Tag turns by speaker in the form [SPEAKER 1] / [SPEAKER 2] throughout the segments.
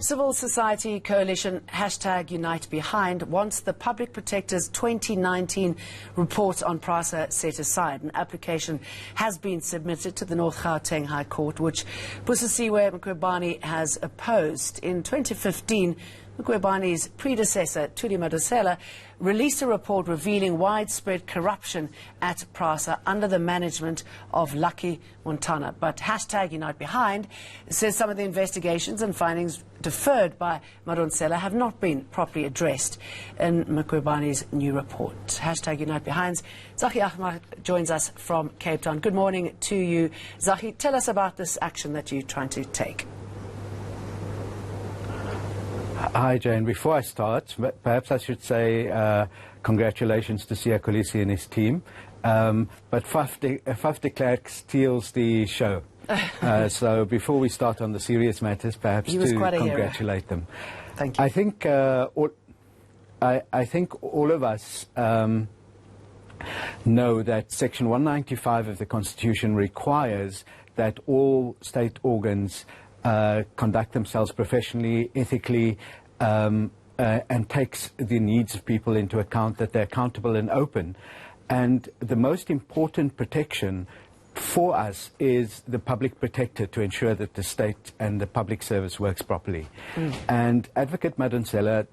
[SPEAKER 1] Civil Society Coalition #Unite Behind wants the Public Protector's 2019 report on Prasa set aside. An application has been submitted to the North Gauteng High Court, which Busisiwe Mkhwebane has opposed. In 2015, Mkhwebane's predecessor, Thuli Madonsela, released a report revealing widespread corruption at Prasa under the management of Lucky Montana. But #Unite Behind says some of the investigations and findings deferred by Madonsela have not been properly addressed in Mkhwebane's new report. #Unite Behind's Zahi Ahmad joins us from Cape Town. Good morning to you, Zahi. Tell us about this action that you're trying to take.
[SPEAKER 2] Hi, Jane. Before I start, perhaps I should say congratulations to Siya Kolisi and his team. But Faf de Klerk steals the show. So before we start on the serious matters, perhaps to congratulate them.
[SPEAKER 1] Thank you.
[SPEAKER 2] I think all of us know that Section 195 of the Constitution requires that all state organs conduct themselves professionally, ethically, and takes the needs of people into account, that they're accountable and open. And the most important protection for us is the public protector, to ensure that the state and the public service works properly. And Advocate Madonsela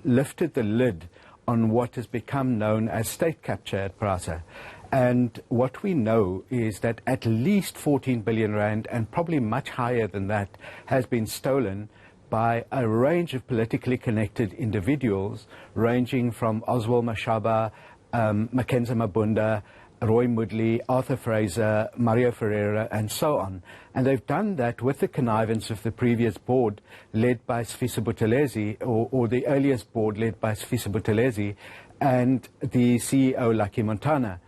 [SPEAKER 2] lifted the lid on what has become known as state capture at Prasa. And what we know is that at least 14 billion rand, and probably much higher than that, has been stolen by a range of politically connected individuals, ranging from Oswald Mashaba, Mackenzie Mabunda, Roy Moodley, Arthur Fraser, Mario Ferreira, and so on. And they've done that with the connivance of the previous board led by Sfisa Buthelezi, or the earliest board led by Sfisa Buthelezi, and the CEO, Lucky Montana.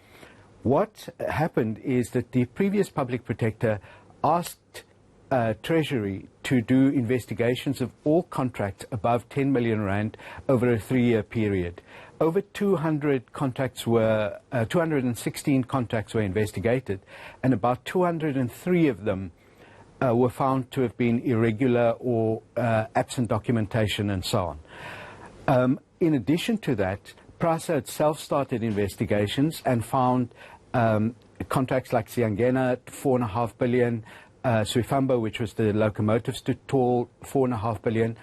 [SPEAKER 2] What happened is that the previous public protector asked Treasury to do investigations of all contracts above 10 million rand over a 3-year period. Over 216 contracts were investigated, and about 203 of them were found to have been irregular or absent documentation and so on. In addition to that, Prasa itself started investigations and found contracts like Siangena, 4.5 billion, Swifamba, which was the locomotives to Toll, 4.5 billion.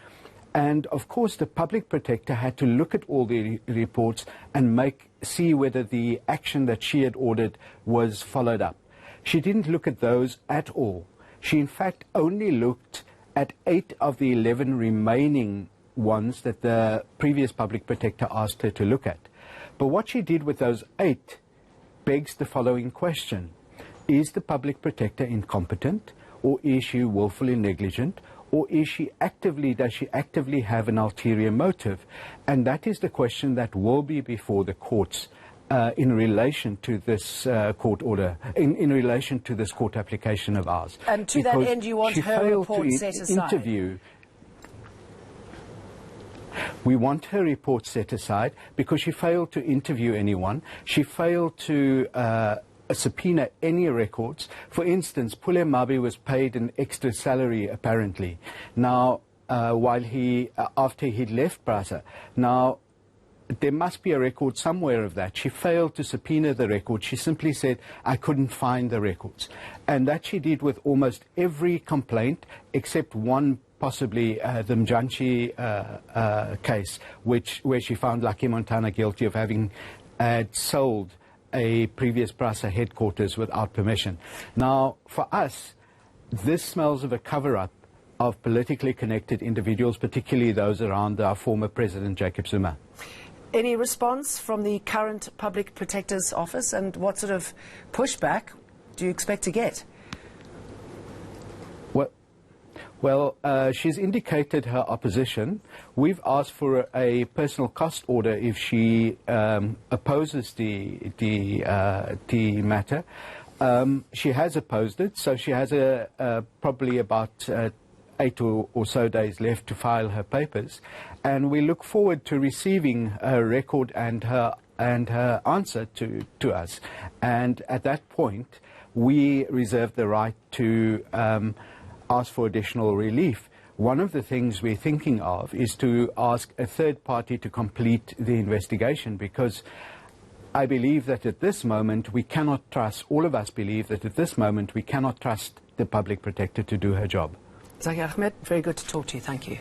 [SPEAKER 2] And of course, the public protector had to look at all the reports and see whether the action that she had ordered was followed up. She didn't look at those at all. She, in fact, only looked at 8 of the 11 remaining ones that the previous public protector asked her to look at. But what she did with those 8 begs the following question. Is the public protector incompetent, or is she willfully negligent, or does she actively have an ulterior motive? And that is the question that will be before the courts in relation to this court order, in relation to this court application of ours.
[SPEAKER 1] And to that end, you want her report set aside?
[SPEAKER 2] We want her report set aside because she failed to interview anyone. She failed to subpoena any records. For instance, Pule Mabi was paid an extra salary, apparently. Now, after he'd left Prasa. Now, there must be a record somewhere of that. She failed to subpoena the record. She simply said, I couldn't find the records. And that she did with almost every complaint, except one, possibly the Mjanchi case, where she found Lucky Montana guilty of having sold a previous Prasa headquarters without permission. Now, for us, this smells of a cover-up of politically connected individuals, particularly those around our former President Jacob Zuma.
[SPEAKER 1] Any response from the current Public Protector's Office, and what sort of pushback do you expect to get?
[SPEAKER 2] Well, she's indicated her opposition. We've asked for a personal cost order if she opposes the matter. She has opposed it, so she has probably about 8 or so days left to file her papers, and we look forward to receiving her record and her answer to us. And at that point, we reserve the right to ask for additional relief. one of the things we're thinking of is to ask a third party to complete the investigation, because I believe that at this moment we cannot trust, all of us believe that at this moment we cannot trust the public protector to do her job.
[SPEAKER 1] Zaki Ahmed, very good to talk to you. Thank you.